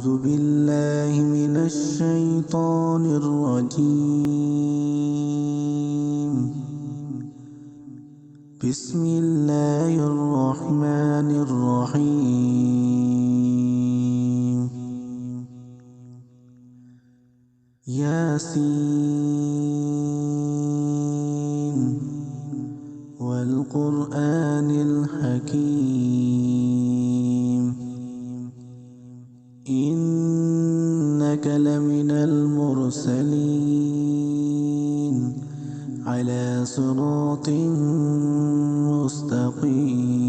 أعوذ بالله من الشيطان الرجيم. بسم الله الرحمن الرحيم. ياسين والقرآن الحكيم إنك لمن المرسلين على صراط مستقيم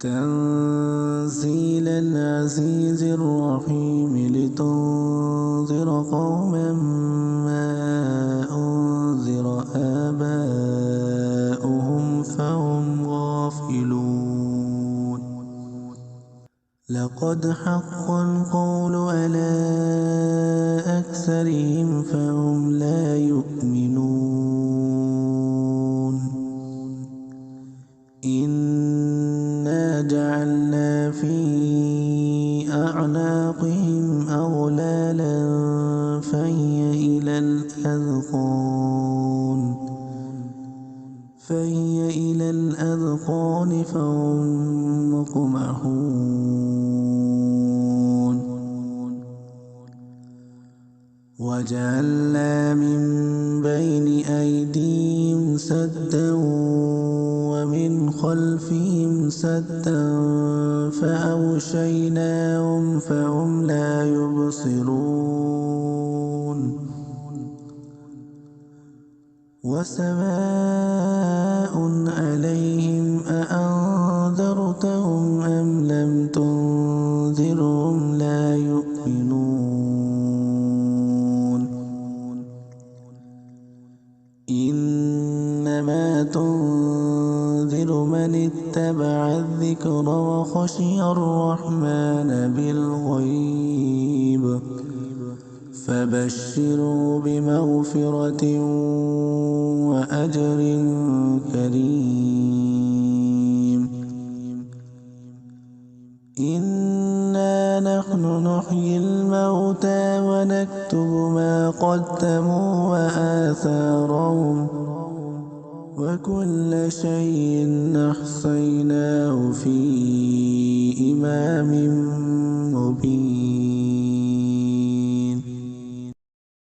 تنزيل العزيز الرحيم لتنذر قوما ما أنذر آباؤهم فهم غافلون. لقد حق القول على أكثرهم فهم لا يؤمنون. إنا جعلنا في أعناقهم أغلالا فهي إلى الأذقان فهم مقمحون. وجعلنا من بين أيديهم سدا ومن خلفهم سدا فأغشيناهم فهم لا يبصرون. وسواء عليهم أأنذرتهم أم لم تنذرهم لا يؤمنون. إنما تنذر من اتبع الذكر وخشي الرحمن بالغيب فبشروا بمغفرة وأجر كريم. إنا نحن نحيي الموتى ونكتب ما قدموا وآثارهم وكل شيء أحصيناه في إمام